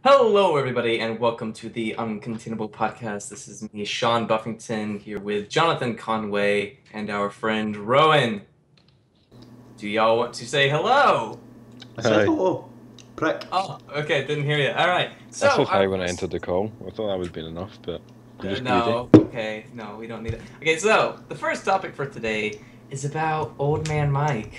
Hello, everybody, and welcome to the Uncontainable podcast. This is me, Sean Buffington, here with Jonathan Conway and our friend Rowan. Do y'all want to say hello? I said hello, prick. Oh, okay, didn't hear you. All right. So I said hi when I entered the call. I thought that would have been enough, but you're just no, greedy. okay, no, we don't need it. Okay, so the first topic for today is about Old Man Mike.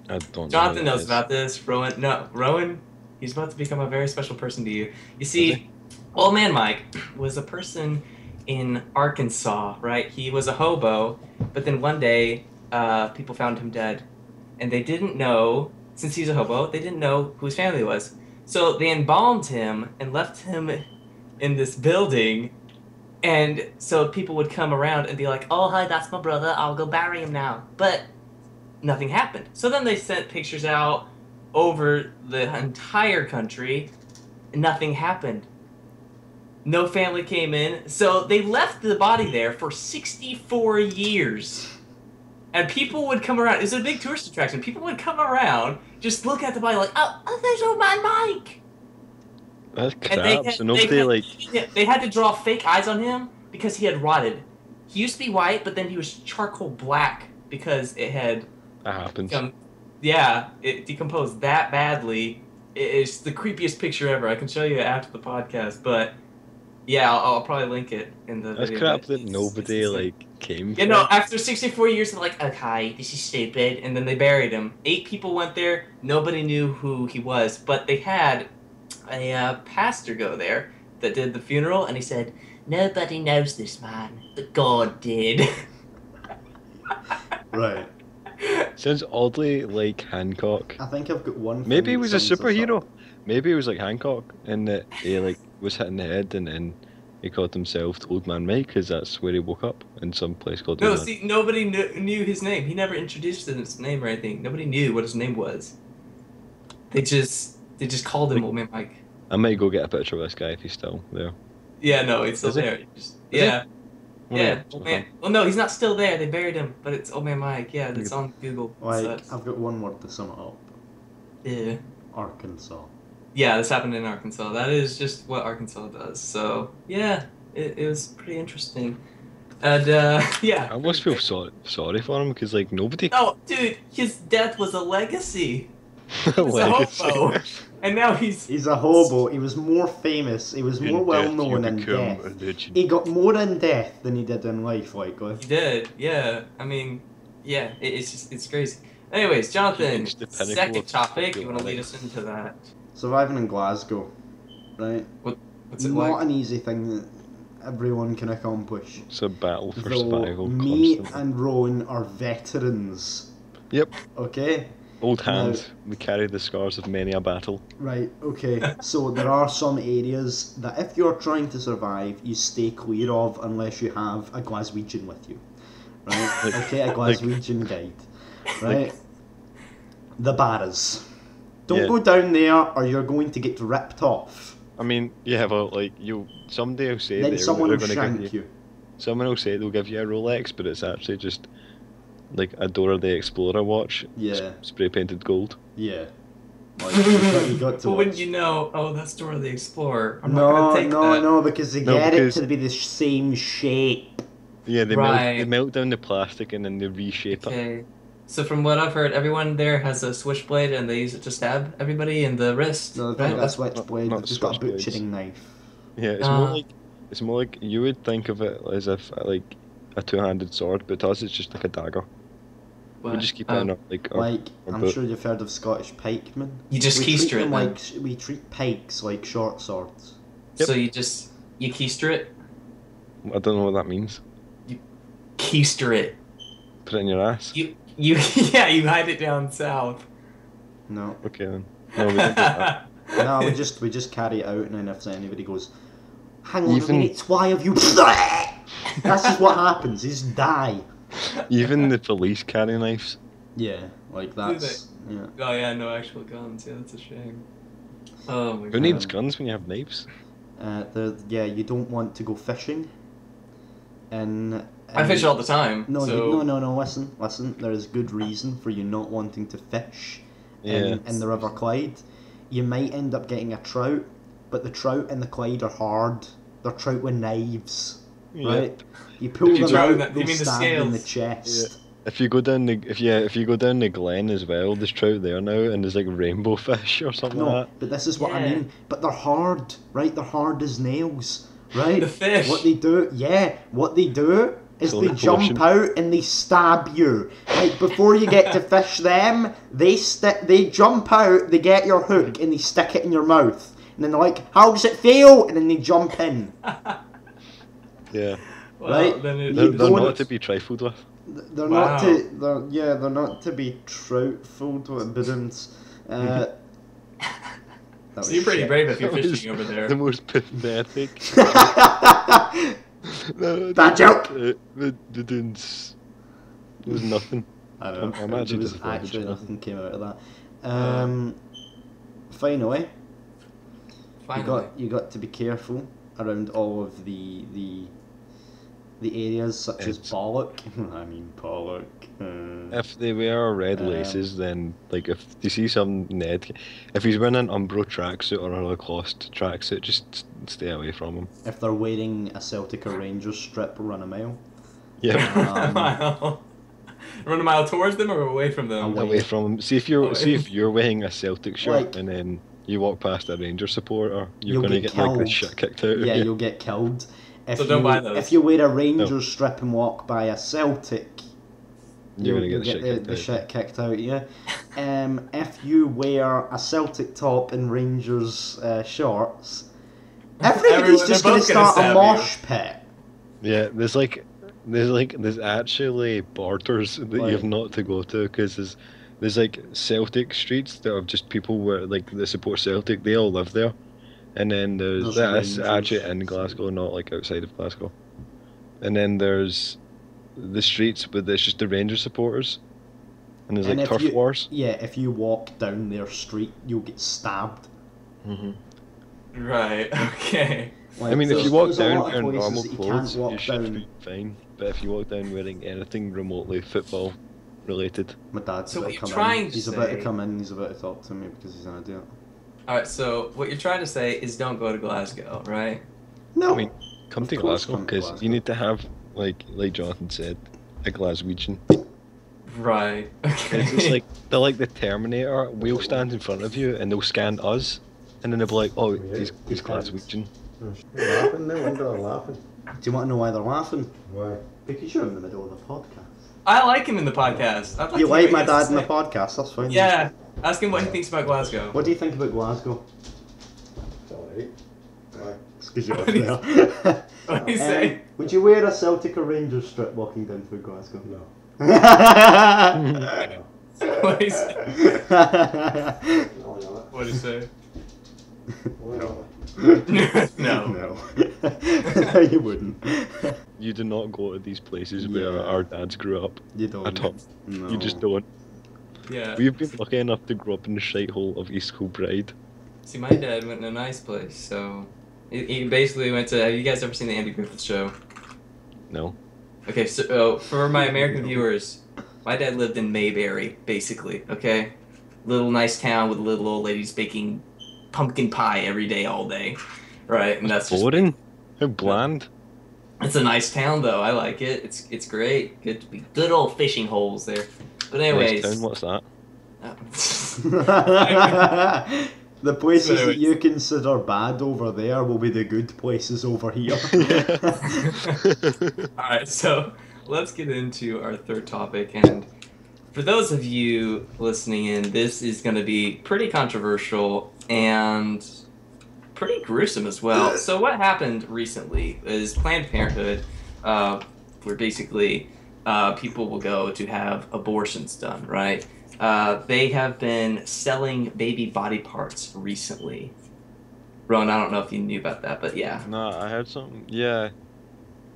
I don't know. Jonathan knows about this. Rowan, he's about to become a very special person to you. You see, Old Man Mike was a person in Arkansas, right? He was a hobo, but then one day, people found him dead, and they didn't know, since he's a hobo, they didn't know who his family was. So they embalmed him and left him in this building, and so people would come around and be like, "Oh, hi, that's my brother. I'll go bury him now." But nothing happened. So then they sent pictures out over the entire country, and nothing happened. No family came in, so they left the body there for 64 years. And people would come around. It was a big tourist attraction. People would come around, just look at the body like, oh there's Old Man Mike. That's And crap. So nobody they had to draw fake eyes on him because he had rotted. He used to be white, but then he was charcoal black because it had that happens. it decomposed that badly. It's the creepiest picture ever. I can show you after the podcast, but yeah, I'll probably link it in the That's video. crap that nobody came. You know, after 64 years, they're like, okay, this is stupid, and then they buried him. 8 people went there. Nobody knew who he was, but they had a pastor go there that did the funeral, and he said, "Nobody knows this man, but God did." Right. Sounds oddly like Hancock. I think I've got one. Maybe he thing was a that sums this superhero. up. Maybe he was like Hancock, and that he was hit in the head, and then he called himself Old Man Mike, because that's where he woke up in some place called. No, Ruadhan. see, nobody knew his name. He never introduced his name or anything. Nobody knew what his name was. They just called him Old Man Mike. I might go get a picture of this guy if he's still there. Yeah, no, he's still Is he? there. Is Yeah, Oh, Old Man. Well, no, he's not still there. They buried him, but it's Old Man Mike. Yeah, that's on Google. Like, I've got one word to sum it up. Yeah. Arkansas. Yeah, this happened in Arkansas. That is just what Arkansas does. So, yeah, it was pretty interesting. And, yeah. I almost feel sorry for him, because nobody. No, dude, his death was a legacy. He was Legacy. a hobo. And now he's a hobo. He was more famous. He was more well known in death. He got more in death than he did in life, likely. He did, yeah. I mean, yeah, it's crazy. Anyways, Jonathan, second topic, you want to lead us into that? Surviving in Glasgow, right? What's it Not like? an easy thing that everyone can accomplish. It's a battle for Though survival. me Constantly. and Rowan are veterans. Yep. Okay? Old hands. We carry the scars of many a battle. Right, okay. So there are some areas that if you're trying to survive, you stay clear of unless you have a Glaswegian with you. Right? Okay, a Glaswegian guide. Right? The barras. Don't go down there or you're going to get ripped off. I mean, yeah, but someday will say Then someone they're will going to shank give you. Someone will say they'll give you a Rolex, but it's actually just like a Dora the Explorer watch. Yeah. Spray painted gold. Yeah. Like, you got to Well, watch. wouldn't you know? Oh, that's Dora the Explorer. I'm not gonna take that. No, because they get it to be the same shape. Yeah, they Right. melt down the plastic and then they reshape it. Okay. So from what I've heard, everyone there has a switchblade and they use it to stab everybody in the wrist. No, right? they've got a switchblade. not They've just got a switchblades. butchering knife. Yeah, it's more like you would think of it as if like a two-handed sword, but to us it's just like a dagger. We just keep it in our I'm boot. sure you've heard of Scottish pikemen. You just keister it then. We treat pikes like short swords. Yep. So you keister it? I don't know what that means. Keister it. Put it in your ass. You yeah, you hide it down south. No. Okay then. No, we don't do that. No, we just carry it out, and then if anybody goes, hang on a Even- minute, why have you? That's just what happens. You just die. Even the police carry knives. Yeah, like that's yeah. Oh yeah, no actual guns. Yeah, that's a shame. Oh my god. Who needs guns when you have knives? You don't want to go fishing. I fish all the time. No, so... no. Listen. There is good reason for you not wanting to fish Yeah. in the River Clyde. You might end up getting a trout, but the trout in the Clyde are hard. They're trout with knives, Yeah. right? You pull them out, you they'll mean the stab you in the scales? chest. If you go down the glen as well, there's trout there now, and there's like rainbow fish or something No, like that. but this is what I Yeah. mean. But they're hard, right? They're hard as nails, right? The fish. What they do is So they the jump portion. out and they stab you. Like before you get to fish them, they jump out, they get your hook and they stick it in your mouth. And then they're like, how does it feel? And then they jump in. Yeah. Well, Right? then it, They're don't- not to be trifled with. They're Wow. they're not to be troutful with bedooms. That so was you're pretty shit. brave if you're That was fishing over there. The most pathetic. No, Bad joke. The dunes. There was nothing. I know. I'm actually There was disappointed, actually Jonathan. nothing came out of that. Finally, Finally. you got to be careful around all of the areas such as It's- Pollock. I mean Pollock. If they wear red laces, then like if you see some Ned, if he's wearing an Umbro tracksuit or a Lacoste tracksuit, just stay away from him. If they're wearing a Celtic or Rangers strip, run a mile. Yeah, Run a mile. Run a mile towards them or away from them? Away. away from him. See if you're wearing a Celtic shirt Like- and then you walk past a Ranger supporter, you're You'll gonna get get like the killed. shit kicked out of Yeah, you. you'll get killed. If So don't you, buy those. If you wear a Rangers strip and walk by a Celtic, You're gonna you'll get the the shit kicked shit kicked out of you. If you wear a Celtic top and Rangers shorts, everybody's just they're going both to gonna start a stab mosh pit. Yeah, there's actually borders that you have not to go to because there's like Celtic streets that have just people where like that support Celtic. They all live there, and then There's that's Rangers. actually in Glasgow, not like outside of Glasgow. And then there's the streets with it's just the Rangers supporters, and there's And like if turf wars. Yeah, if you walk down their street, you'll get stabbed. Hmm. Right, okay. Like, I mean, if there's- you walk there's a down lot of in places normal that you clothes, can't walk you should down. be fine. But if you walk down wearing anything remotely football related, My dad's So about what to you're come trying in. to He's about to say- come in. He's about to talk to me because he's an idiot. Alright, so what you're trying to say is don't go to Glasgow, right? No. I mean, come Of to course Glasgow come to because Glasgow. you need to have like Jonathan said, a Glaswegian. Right, okay. It's just like they're like the Terminator. We'll stand in front of you and they'll scan us, and then they'll be like, "Oh, he's Glaswegian." They're laughing, no wonder they're laughing. Do you want to know why they're laughing? Why? Because you're in the middle of the podcast. I like him in the podcast. I'd like You to hear like what my he has dad to in the say. podcast, that's fine. Yeah, ask him what he thinks about Glasgow. What do you think about Glasgow? It's alright. Why? It's because you're What up do you- there. What do you say? Would you wear a Celtic or Rangers strip walking down through Glasgow? No. no. What do you say? No, no. What do you say? No. No. No, you wouldn't. You do not go to these places Yeah. where our dads grew up. You don't. At all. No. You just don't. Yeah. We've been lucky enough to grow up in the shithole of East Kilbride. See, my dad went in a nice place, so he basically went to. Have you guys ever seen the Andy Griffith Show? No. Okay, so for my American viewers, my dad lived in Mayberry, basically. Okay, little nice town with little old ladies baking pumpkin pie every day, all day, right? And that's just. Boring. How bland. It's a nice town, though. I like it. It's great. Good old fishing holes there. But anyways. Nice town, what's that? The places So that anyways. you consider bad over there will be the good places over here. Alright, so let's get into our third topic. And for those of you listening in, this is going to be pretty controversial and pretty gruesome as well. So what happened recently is Planned Parenthood, where basically people will go to have abortions done, right? They have been selling baby body parts recently. Ron, I don't know if you knew about that, but yeah. No, I heard something. Yeah,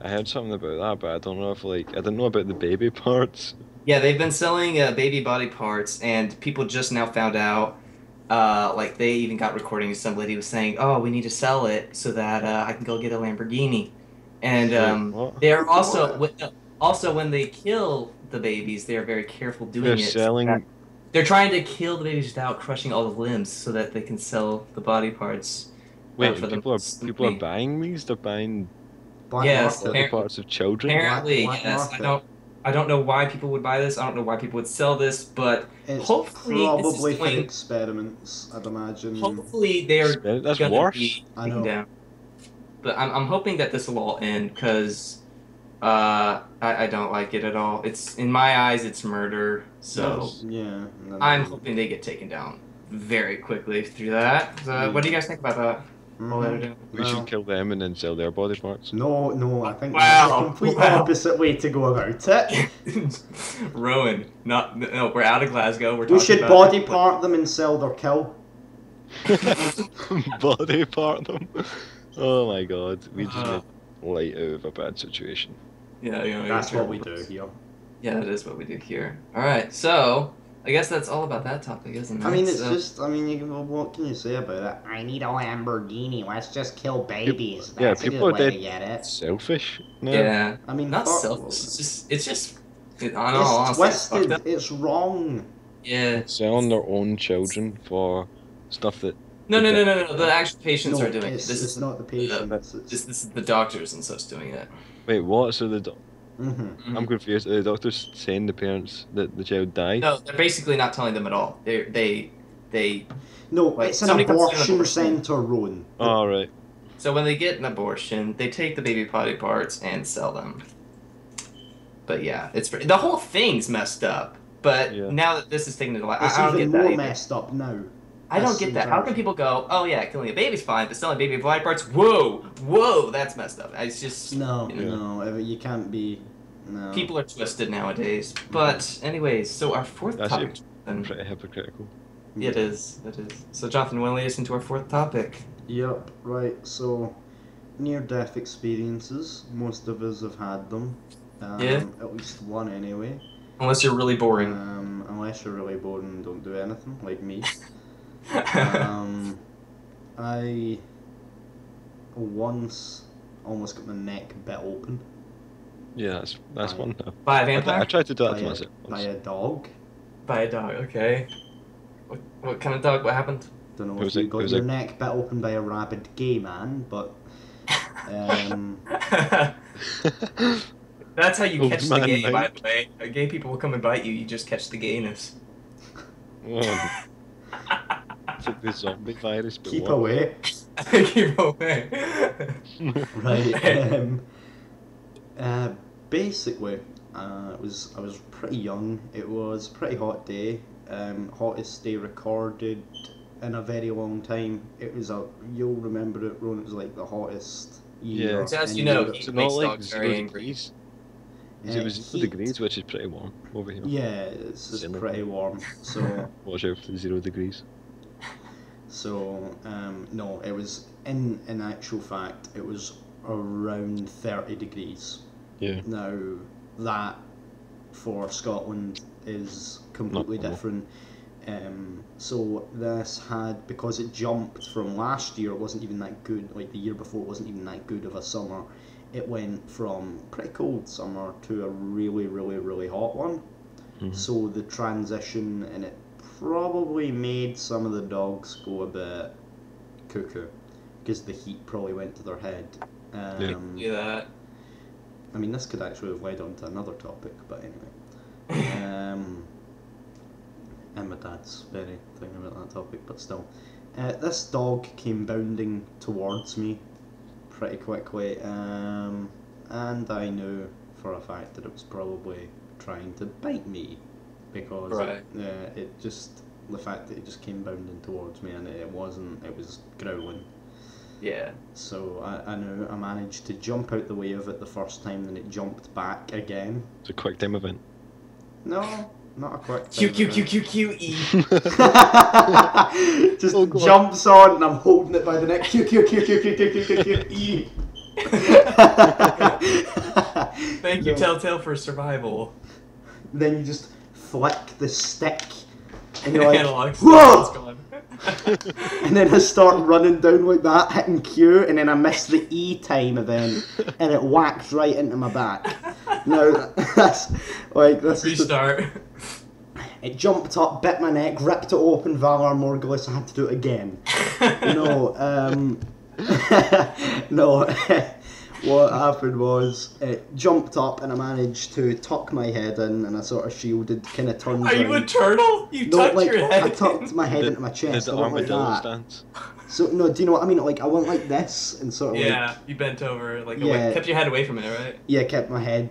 I heard something about that, but I don't know if I didn't know about the baby parts. Yeah, they've been selling baby body parts, and people just now found out. Like they even got recordings. Some lady was saying, "Oh, we need to sell it so that I can go get a Lamborghini." And What? they're also when they kill the babies, they are very careful doing They're it. selling. They're trying to kill the babies without crushing all the limbs, so that they can sell the body parts Wait, for them people to are me. buying these? They're buying Black Yes, market. body parts of children? Apparently, Black yes. market. I don't know why people would buy this. I don't know why people would sell this, but It's hopefully this is probably for going. experiments, I'd imagine. Hopefully they are That's gonna worse. be I taken know. down. But I'm hoping that this will all end because I don't like it at all. It's in my eyes it's murder. So Yeah. I'm hoping they get taken down very quickly through that. What do you guys think about that? All that are doing? We should kill them and then sell their body parts. No, I think Wow, that's the complete wow. opposite way to go about it. Rowan, no, we're out of Glasgow. We're We talking should about body part them and sell their kill. Body part them. Oh my god, we just Uh, made light out of a bad situation. Yeah, you know, That's you're what we terrible. do here. Yeah, that is what we do here. All right, so I guess that's all about that topic, isn't it? I mean, it's So- just, I mean, what can you say about it? I need a Lamborghini, let's just kill babies. Yeah, That's a people good are way dead to get it. selfish now. Yeah, I mean, not fuck- selfish. It's just. On all It's honesty, it's fucked twisted, up. it's wrong. Yeah. Selling their own children for stuff that. No. The actual patients No, are doing it. it's, This it's is not the patients. this is the doctors and such doing it. Wait, what? So Mm-hmm. I'm confused. Are the doctors saying the parents that the child died? No, they're basically not telling them at all. They. No, Like, it's an somebody comes to an abortion abortion. centre, Rowan. Oh, right. So when they get an abortion, they take the baby body parts and sell them. But yeah, the whole thing's messed up. But Yeah. now that this is taken to the light, It's I don't even get that more either. messed up now. I don't That's get that. How can exactly- people go, oh yeah, killing a baby's fine, but selling baby body parts, whoa, that's messed up. It's just No, you know, no, you can't be. No. people are twisted nowadays. But anyways, so our fourth That's topic. Jonathan. Pretty hypocritical. It is. So Jonathan, want to lead us into our fourth topic? Yep, right, so near-death experiences, most of us have had them. Yeah. At least one anyway. Unless you're really boring. Unless you're really bored and don't do anything, like me. I once almost got my neck bit open Yeah, that's By- one. By a I vampire? tried to do that by to a, myself. by a dog. By a dog, okay. What kind of dog? What happened? Don't know It if was you like- got it was your like- neck bit open by a rabid gay man, but That's how you Old catch the man gay, by Mike. the way. Gay people will come and bite you, you just catch the gayness. Oh, it's like the zombie virus, but keep what? away. Keep away. Right. Basically, I was pretty young. It was a pretty hot day. Hottest day recorded in a very long time. It was you'll remember it, Ron. It was like the hottest year. Yeah. So as in you know, Europe. he It's makes not like dogs 0 very angry. degrees. It was 0 heat. degrees, which is pretty warm over here. Yeah, it's Zero. pretty warm. So. Watch out for the 0 degrees. So, no, it was, in actual fact, it was around 30 degrees. Yeah. Now, that for Scotland is completely Not different. So this had, because it jumped from last year, it wasn't even that good, like the year before it wasn't even that good of a summer. It went from pretty cold summer to a really, really, really hot one. Mhm. So the transition in it probably made some of the dogs go a bit cuckoo because the heat probably went to their head. Do that. I mean, this could actually have led on to another topic, but anyway. And my dad's very thinking about that topic, but still. This dog came bounding towards me pretty quickly, and I knew for a fact that it was probably trying to bite me because Right. it just, the fact that it just came bounding towards me and it wasn't, it was growling. Yeah. So I knew I managed to jump out the way of it the first time, then it jumped back again. It's a quick time event. No, not a quick Q time Q event. Q Q Q E. Just Oh, God. jumps on and I'm holding it by the neck. Q Q Q Q Q Q Q Q Q E. Thank you, No. Telltale, for survival. Then you just flick the stick and you're like, Analog whoa! stuff is gone. And then I start running down like that, hitting Q, and then I miss the E time event, and it whacked right into my back. Now, that's like, this is the, Restart. it jumped up, bit my neck, ripped it open, Valar Morghulis, I had to do it again. You know, No, what happened was it jumped up and I managed to tuck my head in and I sort of shielded, kind of turned Are you a round. turtle? You No, tucked like your head I tucked my head Did- into my chest. Did I the went like armadillo that. stance? So no, do you know what I mean? Like I went like this and sort of Yeah, you bent over, like Yeah. kept your head away from it, right? yeah, kept my head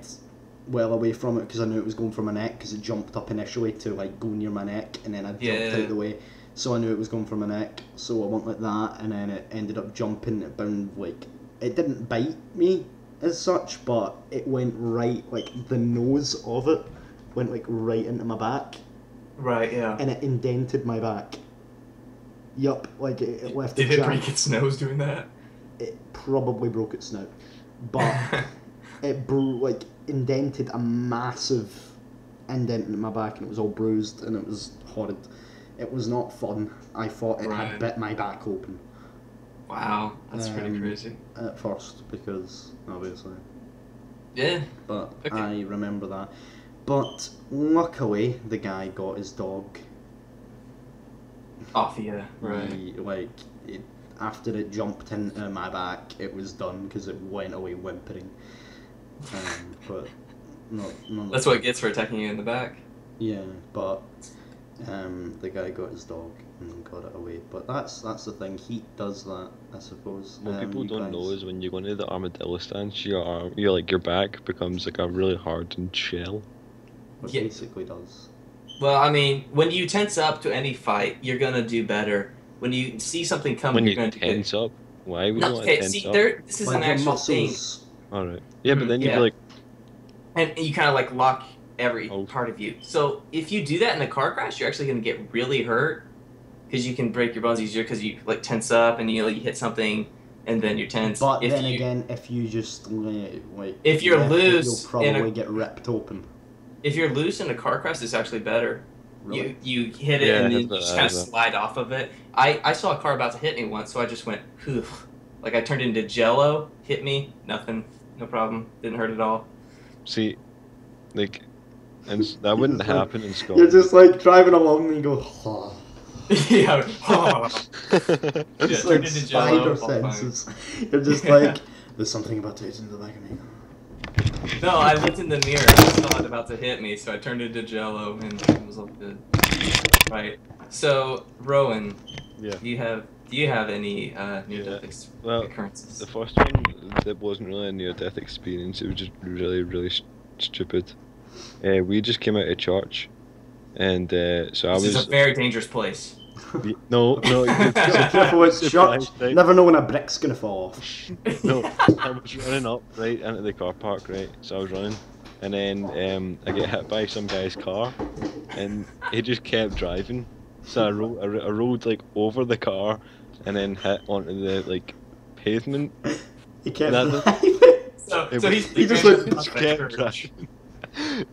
well away from it because I knew it was going for my neck because it jumped up initially to like go near my neck and then I jumped Yeah. out the way, so I knew it was going for my neck. So I went like that and then it ended up jumping. It bound like it didn't bite me as such, but it went right like the nose of it went like right into my back Right, yeah. and it indented my back. Yup, like it left Did a it jam. break its nose doing that? It probably broke its snout, but it like indented a massive indent in my back and it was all bruised and it was horrid. It was not fun. I thought it had Right. bit my back open Wow, that's pretty Um, crazy. at first because obviously, Yeah. but Okay. I remember that. But luckily the guy got his dog. Off you, right. He, like it, after it jumped into my back, it was done because it went away whimpering. But not. That's what it gets for attacking you in the back. Yeah, but the guy got his dog and got it away. But that's the thing. Heat does that, I suppose. What people you don't guys- know is when you go into the armadillo stance, your like your back becomes like a really hardened shell. It Yeah. basically does. Well, I mean, when you tense up to any fight, you're gonna do better. When you see something coming, When you're you gonna do good. tense up, why would you No, want to okay, tense see, up? this is Like an your actual thing, muscles. All right. Yeah, but then you'd Yeah. be like, and you kind of like lock every Oh. part of you. So if you do that in a car crash, you're actually gonna get really hurt because you can break your bones easier because you like tense up and you hit something and then you're tense. But if then you, again, if you just like If you're left it, loose you'll in a- probably get ripped open. if you're loose in a car crash, it's actually better. Really? You hit it Yeah, and then I you heard just that kind of as well. slide off of it. I saw a car about to hit me once, so I just went, "Phew." Like I turned into jello, hit me, nothing, no problem, didn't hurt at all. see, like, and that wouldn't It's like- happen in You're Scotland. just like driving along and you go. Oh. Yeah, It's Yeah, like turned into spider Jell-O, all fine. senses. You're just like, there's something about to hit into the back of me. no, I looked in the mirror, I saw it about to hit me, so I turned into jello and it was all good. Right. So, Rowan, Yeah. do you have any near-death Well, occurrences? The first one that wasn't really a near-death experience. It was just really stupid. We just came out of church, and so I This is was a very dangerous place. no. Careful, it's Surprise, church. right? Never know when a brick's gonna fall off. No, I was running up right into the car park, right? So I was running, and then I get hit by some guy's car, and he just kept driving. So I rolled like over the car, and then hit onto the like pavement. He kept That- driving. So he's He just ran went- into Just the kept church. driving.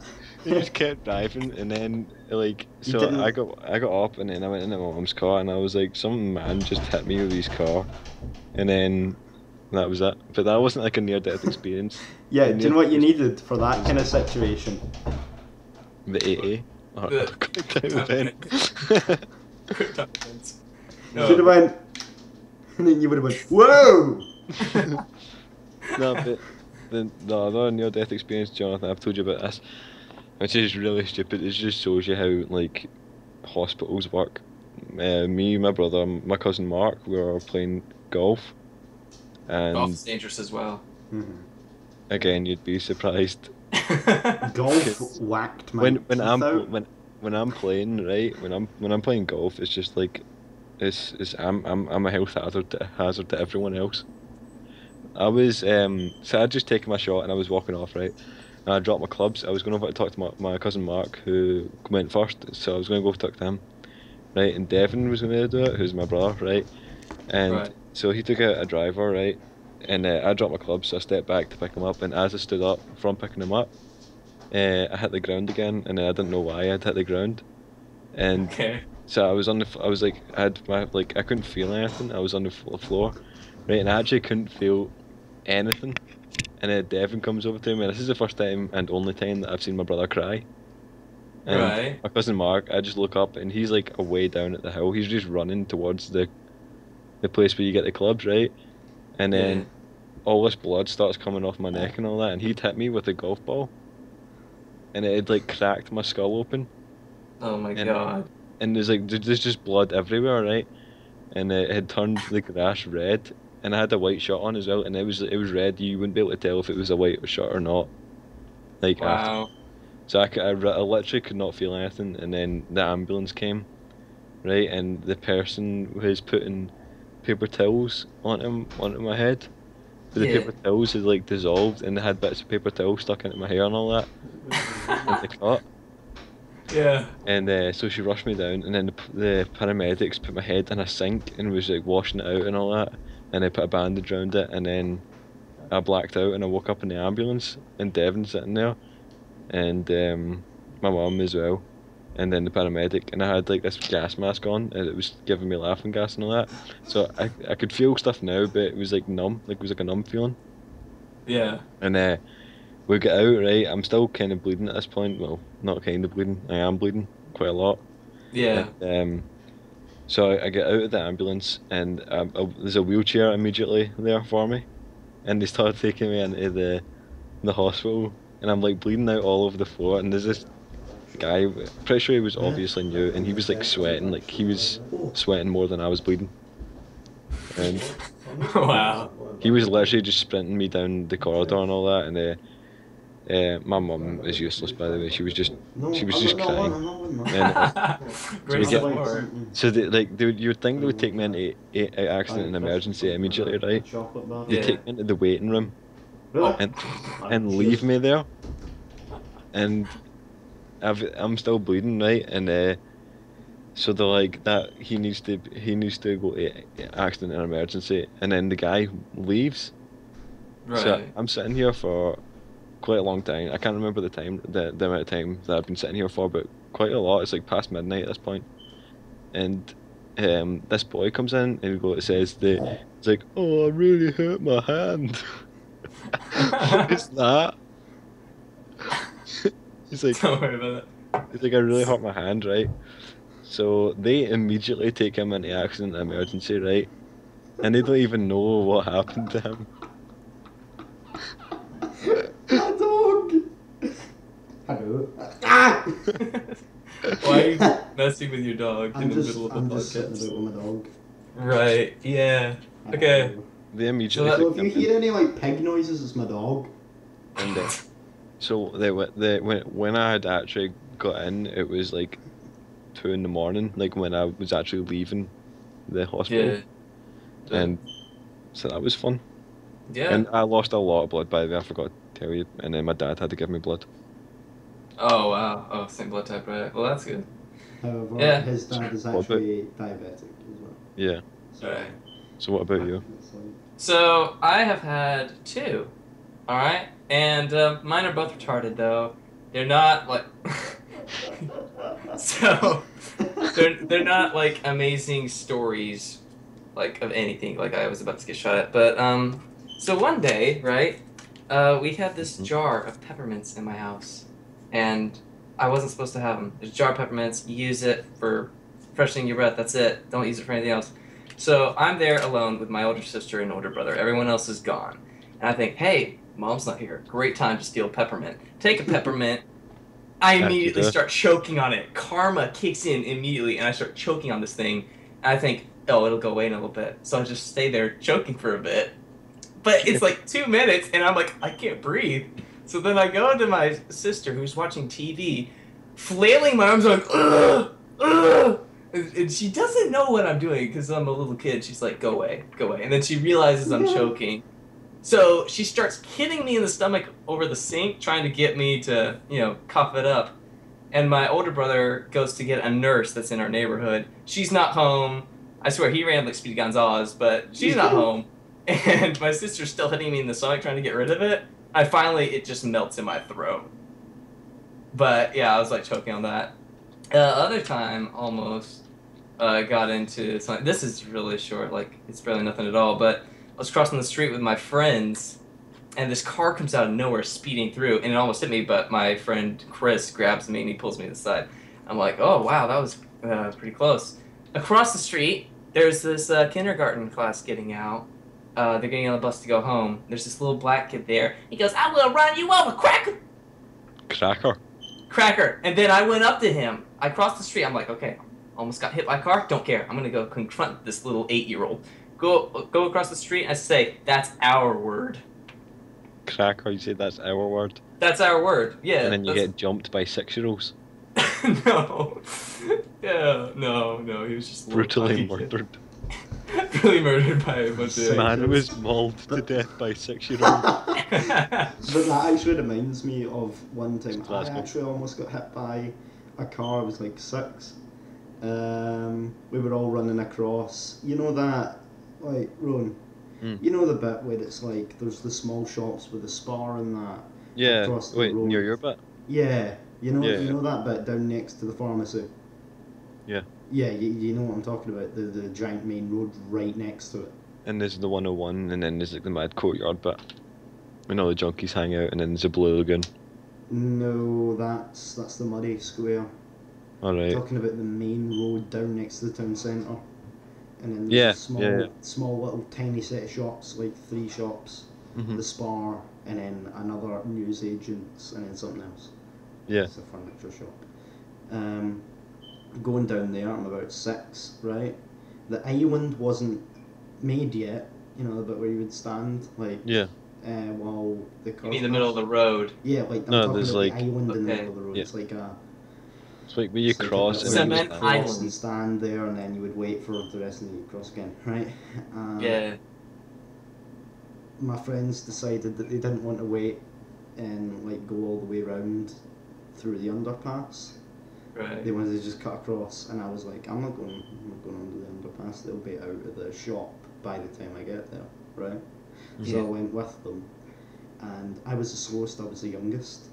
He just kept driving, and then like You so didn't- I got up, and then I went into my mum's car, and I was like, some man just hit me with his car, and then that was it. But that wasn't like a near-death experience. Yeah, do you know what you needed for that kind of situation? The AA. Oh, The- quick time event. Quick time events. You should have went, and then you would have went, whoa! No, but the other near-death experience, Jonathan, I've told you about this, which is really stupid. It just shows you how like hospitals work. Me, my brother, my cousin Mark, we were playing golf, and Golf is dangerous as well. again, you'd be surprised Golf whacked my when teeth I'm out. when I'm playing, right? When I'm playing golf, it's just like I'm a health hazard to everyone else. I was so I'd just taken my shot and I was walking off, right? And I dropped my clubs. I was going over to talk to my cousin Mark, who went first, so I was going to go talk to him, right? And Devin was going to do it, who's my brother, right? And Right. so he took a driver, right? And I dropped my clubs, so I stepped back to pick him up. And as I stood up from picking him up, I hit the ground again, and I didn't know why I'd hit the ground. And Okay. so I was on the, I was like, I had my, like, I couldn't feel anything. I was on the floor, right? And I actually couldn't feel anything. And then Devin comes over to me, and this is the first time and only time that I've seen my brother cry. And Right. my cousin Mark, I just look up, and he's like away down at the hill. He's just running towards the place where you get the clubs, right? and Yeah. then all this blood starts coming off my neck and all that, and he'd hit me with a golf ball, and it had like cracked my skull open, Oh my and god. there's just blood everywhere, right? And it had turned the grass red, and I had a white shirt on as well, and it was red. You wouldn't be able to tell if it was a white shirt or not. Like after, Wow. so I literally could not feel anything, and then the ambulance came, right, and the person was putting paper towels onto my head, but the Yeah. paper towels had like dissolved, and they had bits of paper towel stuck into my hair and all that, and the cut. Yeah. And so she rushed me down, and then the paramedics put my head in a sink and was like washing it out and all that, and they put a bandage around it, and then I blacked out and I woke up in the ambulance, and Devon's sitting there, and my mum as well, and then the paramedic, and I had like this gas mask on, and it was giving me laughing gas and all that, so I could feel stuff now, but it was like numb, like it was like a numb feeling, Yeah. and we get out, right, I'm still kind of bleeding at this point, well, not kind of bleeding, I am bleeding quite a lot. Yeah. And, so I get out of the ambulance, and there's a wheelchair immediately there for me, and they started taking me into the hospital, and I'm like bleeding out all over the floor, and there's this guy, pretty sure he was obviously new, and he was like sweating, like he was sweating more than I was bleeding, and Wow. he was literally just sprinting me down the corridor and all that, and my mum is useless, by the way. She was just crying. Great we get- support. So you would think they would take me into accident and emergency immediately, right? They Yeah. take me into the waiting room and leave me there, and I'm still bleeding, right? And so they're like that he needs to go to accident and emergency, and then the guy leaves. Right. So I'm sitting here for quite a long time. I can't remember the amount of time that I've been sitting here for, but quite a lot. It's like past midnight at this point. And this boy comes in and it's like, oh, I really hurt my hand. What is that? He's like, Don't worry about he's like, I really hurt my hand, right? So they immediately take him into accident and emergency, right? And they don't even know what happened to him. My dog! Hello. Ah! it. Why are you messing with your dog in the middle of the I'm just sitting podcast? about with my dog. Right. Yeah. Okay. They immediately So So took if you him hear any like pig noises, it's my dog. and so when I had actually got in, it was like 2 in the morning, like when I was actually leaving the hospital, Yeah. and so that was fun. Yeah. And I lost a lot of blood, by the way, I forgot to tell you, and then my dad had to give me blood. Oh wow. Oh, same blood type, right? Well, that's good. However, Yeah. his dad is actually diabetic as well. Yeah. So, Right. So what about you? it's like- So I have had 2. All right, and mine are both retarded though. They're not like. So they're not like amazing stories, like of anything. Like I was about to get shot at, but so one day, right, we had this jar of peppermints in my house, and I wasn't supposed to have them. There's a jar of peppermints. You use it for freshening your breath. That's it. Don't use it for anything else. So I'm there alone with my older sister and older brother. Everyone else is gone, and I think, hey, mom's not here. Great time to steal peppermint. Take a peppermint. I immediately start choking on it. Karma kicks in immediately, and I start choking on this thing. And I think, oh, it'll go away in a little bit. So I just stay there choking for a bit. But it's like 2 minutes, and I'm like, I can't breathe. So then I go to my sister, who's watching TV, flailing my arms, like, ugh, ugh. And she doesn't know what I'm doing because I'm a little kid. She's like, go away, go away. And then she realizes I'm choking. So she starts hitting me in the stomach over the sink, trying to get me to, cough it up. And my older brother goes to get a nurse that's in our neighborhood. She's not home. I swear, he ran like Speedy Gonzalez, but she's not home. And my sister's still hitting me in the stomach, trying to get rid of it. It just melts in my throat. But yeah, I was like choking on that. Other time, almost got into something. This is really short, like it's barely nothing at all, but I was crossing the street with my friends, and this car comes out of nowhere speeding through, and it almost hit me, but my friend Chris grabs me and he pulls me to the side. I'm like, oh wow, that was pretty close. Across the street, there's this kindergarten class getting out. they're getting on the bus to go home. There's this little black kid there. He goes, "I will run you over, Cracker!" Cracker. And then I went up to him. I crossed the street. I'm like, okay, almost got hit by a car. Don't care. I'm gonna go confront this little 8-year-old. Go across the street. I say, that's our word. Cracker, you say that's our word. That's our word. Yeah. And then you get jumped by 6-year-olds. No. Yeah. No. He was just Brutally murdered. Brutally murdered by a bunch of Man was mauled to death by 6-year-olds. But that actually reminds me of one time. I Glasgow. actually almost got hit by a car. I was like 6. We were all running across. You know that, like, Ron? You know the bit where it's like there's the small shops with the Spar and that. Yeah. Across the Wait, road. near your bit? Yeah. You know Yeah. you know that bit down next to the pharmacy. Yeah. Yeah, you know what I'm talking about. The giant main road right next to it. And there's the 101, and then there's like the mad courtyard bit. And all the junkies hang out, and then there's a blue lagoon. No, that's the muddy square. Alright. Talking about the main road down next to the town centre. And then Yeah, there's a small little tiny set of shops, like 3 shops. The Spar, and then another newsagents, and then something else. Yeah. It's a furniture shop. Going down there, I'm about 6, right? The island wasn't made yet, you know, the bit where you would stand, like, Yeah. while the car. You mean the middle of the road? Yeah, like, I'm No, talking there's about like- the island in the Okay. middle of the road. Yeah. It's like a. It's like where you it's like cross a- and Cement then you you island. cross and stand there, and then you would wait for the rest and then you cross again, right? Yeah. My friends decided that they didn't want to wait and like go all the way around through the underpass. Right. They wanted to just cut across, and I was like, I'm not going under the underpass. They'll be out of the shop by the time I get there, right? So Yeah. I went with them, and I was the slowest. I was the youngest,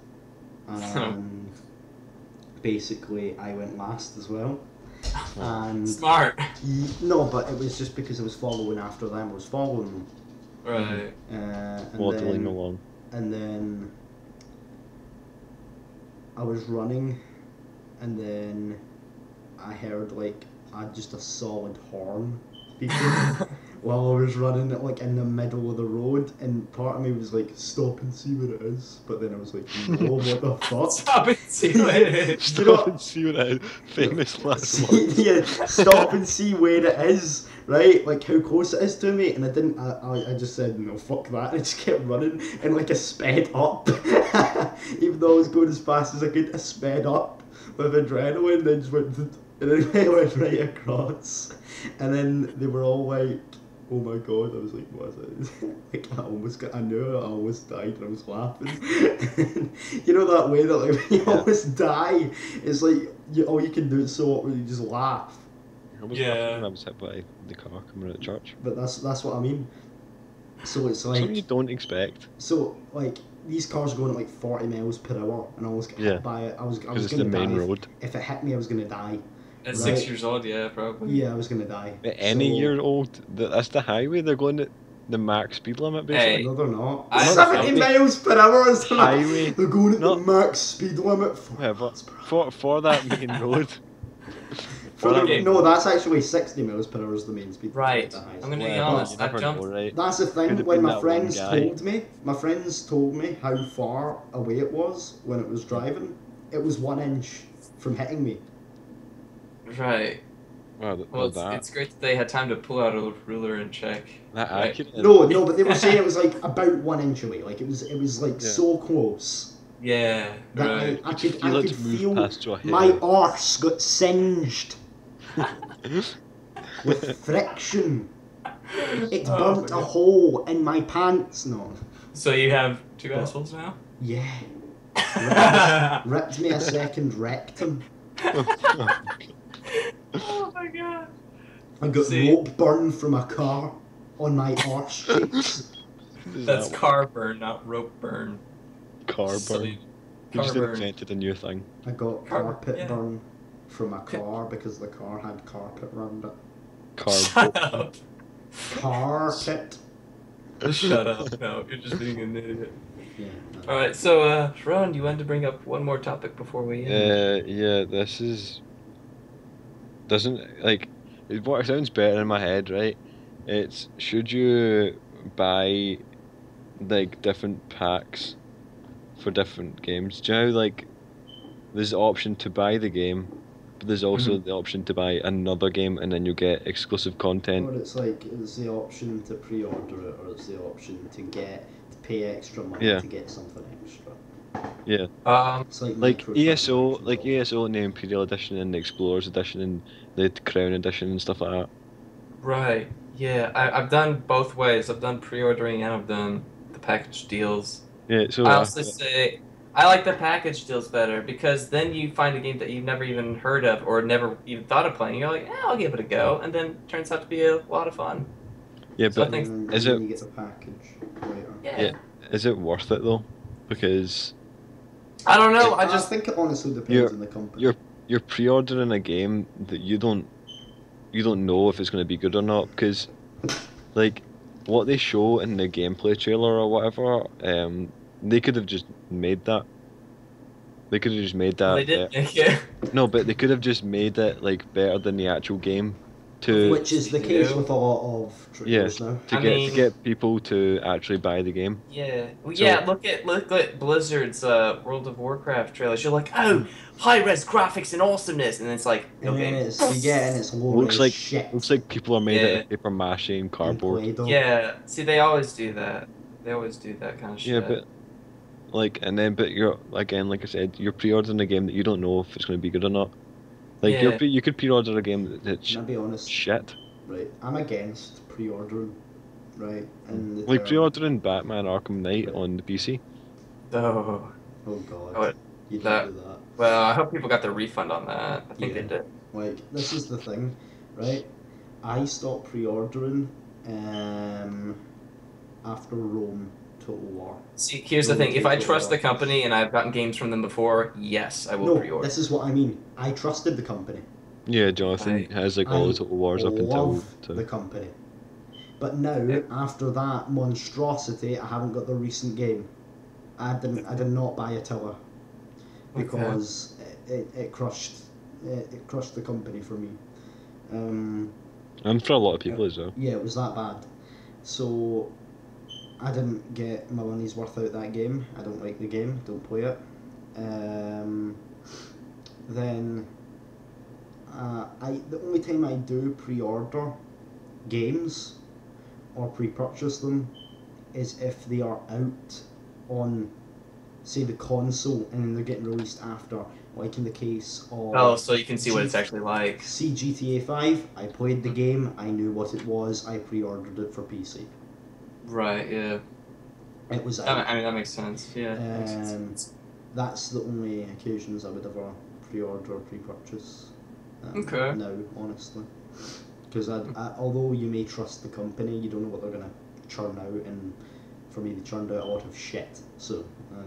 and basically I went last as well. And Smart. no, but it was just because I was following after them. I was following them. Right. And waddling then, along. and then I was running, and then I heard like just a solid horn beeping while I was running like in the middle of the road, and part of me was like, stop and see what it is, but then I was like, no, what the fuck? Stop and see what it is. You know- Stop and see what that is. Famous last words. Yeah, stop and see where it is, right? Like how close it is to me, and I didn't. I just said no, fuck that. And I just kept running, and like I sped up, even though I was going as fast as I could. I sped up with adrenaline, and then just went, and then I went right across, and then they were all like, "Oh my god!" I was like, "What is it?" Like I knew I almost died, and I was laughing. You know that way that like when you almost die, it's like all you can do is so awkward, you just laugh. I was Yeah. laughing when I was hit by the car coming out of church. But that's what I mean. So it's like Something you don't expect. so like these cars are going at like 40 miles per hour, and I almost get Yeah. hit by it. I was Because it's gonna the main die. road. If it hit me, I was gonna die. At Right. 6 years old, yeah, probably. Yeah, I was gonna die. At any So- year old, that's the highway. They're going at the max speed limit, basically. Hey. No, they're not. I- 70 miles per hour is the Highway. They're going at Not- the max speed limit. Whatever. For that main road. For the, Okay. no, that's actually 60 miles per hour is the main speed. Right. The highest. I'm gonna be Whatever, honest. you I've never jumped. know, right? That's the Could thing. have When been my that one friends guy. told me how far away it was when it was driving. It was 1 inch from hitting me. Right. Wow, Well, that it's great that they had time to pull out a ruler and check. that right. accurate. No, but they were saying it was like about 1 inch away. Like it was like Yeah. so close Yeah. that Right. I You could feel it move feel past your head. my arse got singed with friction. It Oh, burnt my a God. hole in my pants. No, So you have 2 assholes now? yeah, ripped me a second rectum. Oh my god. I got See? rope burn from a car on my arse cheeks. That's car burn, not rope burn. car So burn. you- You just car burn. invented a new thing. I got Car- carpet yeah. burn from a car because the car had carpet around it. Car Shut up. Carpet. Shut up. No, you're just being an idiot. Yeah. Alright, so, Ron, you wanted to bring up one more topic before we end? Yeah, this is doesn't like what sounds better in my head, right? It's should you buy like different packs for different games. Do you know how, like there's the option to buy the game, but there's also the option to buy another game and then you get exclusive content. Or it's like it's the option to pre-order it, or it's the option to pay extra money Yeah. to get something extra. Yeah. It's like Like ESO, microtransactions like all. ESO and the Imperial Edition and the Explorers Edition and the Crown Edition and stuff like that. Right. Yeah, I've done both ways. I've done pre-ordering and I've done the package deals. Yeah, so I also say I like the package deals better because then you find a game that you've never even heard of or never even thought of playing. You're like, yeah, I'll give it a go, and then it turns out to be a lot of fun. yeah, So I but think, And is then it you get the package later. yeah. is it worth it though? Because I don't know. I think it honestly depends on the company. you're pre-ordering a game that you don't know if it's going to be good or not, because like what they show in the gameplay trailer or whatever, they could have just made that. They could have just made that. They did. Yeah. No, but they could have just made it like better than the actual game. To Which is the case with a lot of trailers now. to get people to actually buy the game. Yeah. Well, So- yeah. Look at Blizzard's World of Warcraft trailers. You're like, oh, high res graphics and awesomeness, and it's like, And then okay. it's low Looks res like shit. looks like people are made out Yeah. of paper mache and and cardboard. Play-Doh. Yeah. See, they always do that. They always do that kind of shit. Yeah, but like, and then, but you're again, like I said, you're pre-ordering a game that you don't know if it's going to be good or not. Like Yeah. you could pre-order a game that's Can I be honest? shit. Right, I'm against pre-ordering. Right, and the Like term- pre-ordering Batman Arkham Knight on the PC. Oh. Oh god, Oh, you that- don't do that. Well, I hope people got their refund on that. I think Yeah. they did. Like, this is the thing, right? I stopped pre-ordering after Rome Total War. See, here's the No, thing. If I take trust the it off. company and I've gotten games from them before, yes, I will No, pre-order. this is what I mean. I trusted the company. Yeah, Jonathan has like all the Total Wars up until. love the company. But now, after that monstrosity, I haven't got the recent game. I did not buy Attila because it crushed the company for me. And for a lot of people as well. Yeah, it was that bad. So I didn't get my money's worth out that game. I don't like the game. Don't play it. Then the only time I do pre-order games or pre-purchase them is if they are out on, say, the console and then they're getting released after, like in the case of Oh, so you can see what it's actually like. see GTA 5, I played the game, I knew what it was, I pre-ordered it for PC. Right, yeah. It was out. I mean, that makes sense. Yeah. that makes sense. That's the only occasions I would ever pre-order or pre-purchase. Okay. Now, honestly. Because although you may trust the company, you don't know what they're going to churn out, and for me they churned out a lot of shit, so I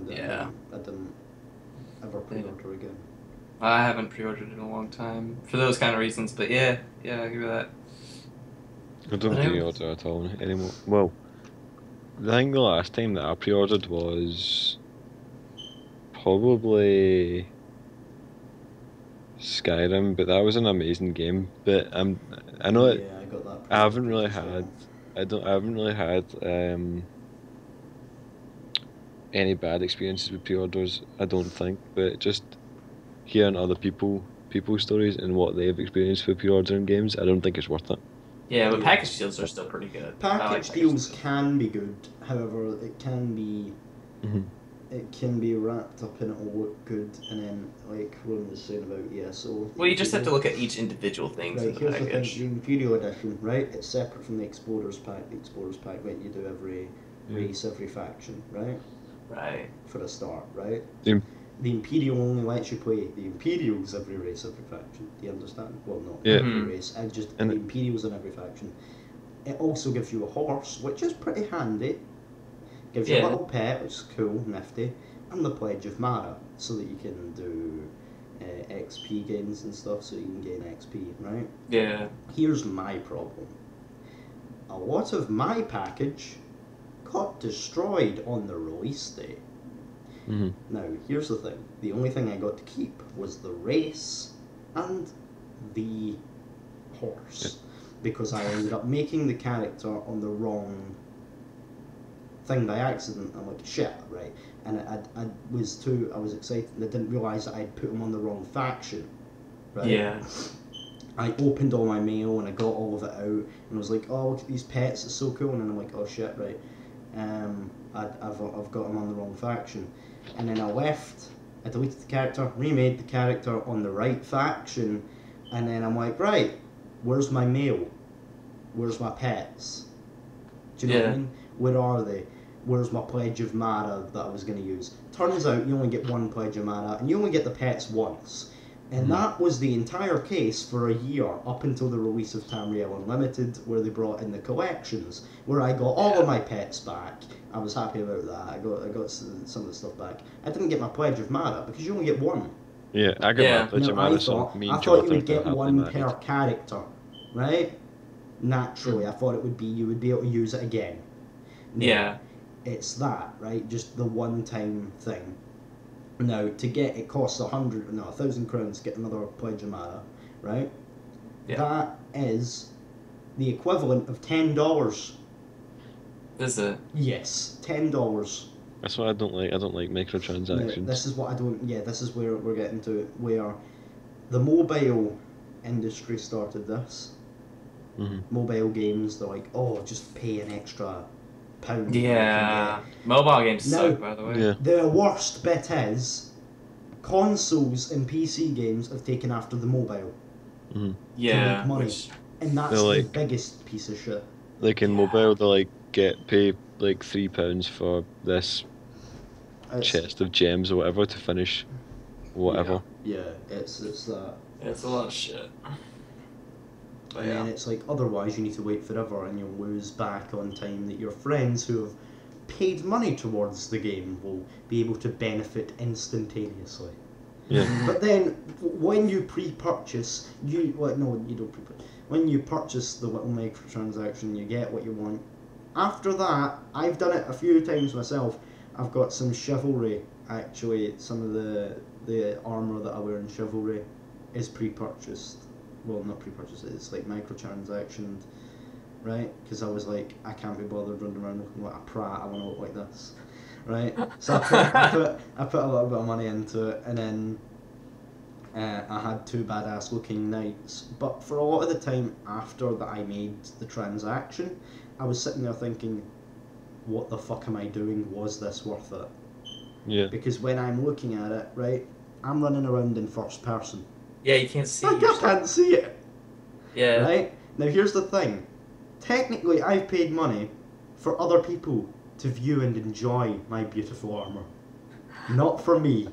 didn't ever pre-order again. I haven't pre-ordered in a long time for those kind of reasons, but yeah, I'll give you that. I don't I know. pre-order at all anymore. Well, I think the last time that I pre-ordered was probably Skyrim, but that was an amazing game. But I know it. Yeah, I got that. I haven't really as well. had. I haven't really had any bad experiences with pre-orders. I don't think, but just hearing other people's stories and what they've experienced with pre-ordering games, I don't think it's worth it. Yeah, but Yeah. package deals are still pretty good. I like Package deals can be good, however, it can be wrapped up in it will look good, and then like Ron was saying about ESO. Well, you just have to look at each individual thing Right, in the here's the thing: package. the Imperial Edition, right? It's separate from the Explorers pack. The Explorers pack, right? You do every race, every faction, right? Right. For a start, right? Yeah. The Imperial only lets you play the Imperials every race, every faction. Do you understand? Well, not Yeah. every Mhm. race. And the Imperials in every faction. It also gives you a horse, which is pretty handy. Gives you a Yeah. little pet, which is cool, nifty, and the Pledge of Mara, so that you can do XP gains and stuff, so you can gain XP, right? Yeah. Here's my problem. A lot of my package got destroyed on the release day. Mhm. Now, here's the thing. The only thing I got to keep was the race and the horse. Because I ended up making the character on the wrong thing by accident. I'm like, shit, right? And I was excited. I didn't realise that I'd put him on the wrong faction, right? Yeah. I opened all my mail and I got all of it out and I was like, oh, look at these pets, it's so cool. And then I'm like, oh shit, right, I've got him on the wrong faction. And then I left, I deleted the character, remade the character on the right faction, and then I'm like, right, where's my mail? Where's my pets? Do you know what I mean? Where are they? Where's my pledge of mana that I was going to use? Turns out you only get one pledge of mana and you only get the pets once. And that was the entire case for a year, up until the release of Tamriel Unlimited, where they brought in the collections, where I got all of my pets back. I was happy about that. I got some of the stuff back. I didn't get my pledge of mana, because you only get one. Yeah, I got my pledge of mana, I thought you would get one per character, right? Naturally, I thought you would be able to use it again. No, it's that, right? Just the one-time thing. Now, to get it costs 1,000 crowns to get another pledge of mana, right? Yeah. That is the equivalent of $10. Is it? Yes, $10. That's what I don't like. I don't like microtransactions. Yeah, this is what I don't. Yeah, this is where we're getting to, where the mobile industry started this. Mobile games, they're like, oh, just pay an extra £1. Yeah, mobile games suck, by the way. Yeah. The worst bit is consoles and PC games have taken after the mobile. Yeah, to make money. And that's the biggest piece of shit. Like in mobile, they like pay like £3 for this chest of gems or whatever to finish whatever. Yeah, it's that. It's a lot of shit. But and then it's like, otherwise you need to wait forever and you'll lose back on time that your friends who have paid money towards the game will be able to benefit instantaneously. Yeah. But then, when you pre-purchase, you don't pre-purchase. When you purchase the little microtransaction, you get what you want. After that, I've done it a few times myself. I've got some Chivalry, actually. Some of the armour that I wear in Chivalry is pre-purchased. Well, not pre-purchased, it's like microtransactioned, right? Because I was like, I can't be bothered running around looking like a prat, I want to look like this, right? So I put a little bit of money into it, and then I had 2 badass looking knights. But for a lot of the time after that I made the transaction, I was sitting there thinking, what the fuck am I doing? Was this worth it? Yeah. Because when I'm looking at it, right, I'm running around in first person. Yeah, you can't see I can't see it. Yeah. Right? Now here's the thing. Technically, I've paid money for other people to view and enjoy my beautiful armour. Not for me.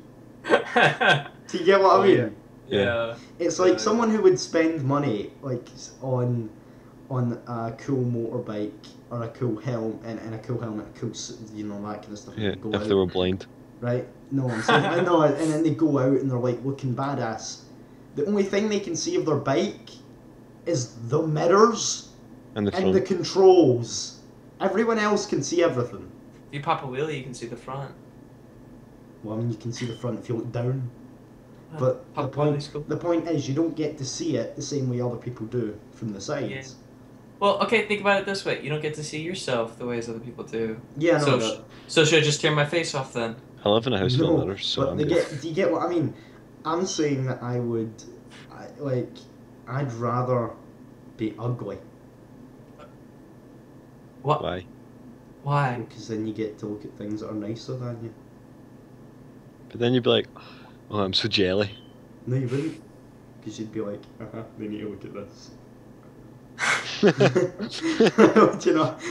Do you get what I mean? Yeah. It's like someone who would spend money like on a cool motorbike or a cool helmet and a cool helmet, a cool, that kind of stuff. Yeah, if they were blind. Right? No, I'm saying, I know, and then they go out and they're like looking badass. The only thing they can see of their bike is the mirrors and the controls. Everyone else can see everything. If you pop a wheelie, you can see the front. Well, I mean, you can see the front if you look down. But the point is, you don't get to see it the same way other people do from the sides. Yeah. Well, okay, think about it this way. You don't get to see yourself the way as other people do. Yeah, I know so should I just tear my face off then? I live in a house full of mirrors, so but do you get what I mean? I'm saying that I'd rather be ugly. What? Why? Why? Because then you get to look at things that are nicer than you. But then you'd be like, oh, I'm so jelly. No, you wouldn't. Because you'd be like, they need to look at this. Do you not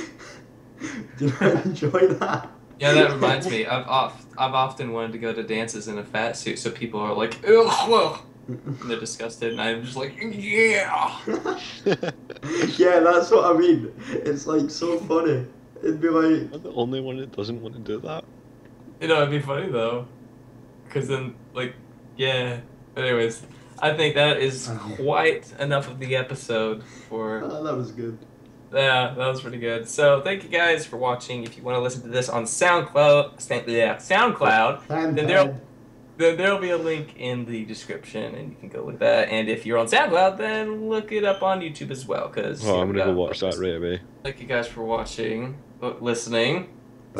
enjoy that? Yeah, that reminds me. I've often wanted to go to dances in a fat suit, so people are like, ugh, and they're disgusted, and I'm just like, yeah. Yeah, that's what I mean. It's like so funny. It'd be like, I'm the only one that doesn't want to do that. It'd be funny though, because then yeah. Anyways, I think that is quite enough of the episode for. That was good. Yeah, that was pretty good. So thank you guys for watching. If you want to listen to this on SoundCloud, then there'll be a link in the description, and you can go with that. And if you're on SoundCloud, then look it up on YouTube as well. I'm gonna go watch that right away. Thank you guys for watching, listening.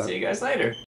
See you guys later.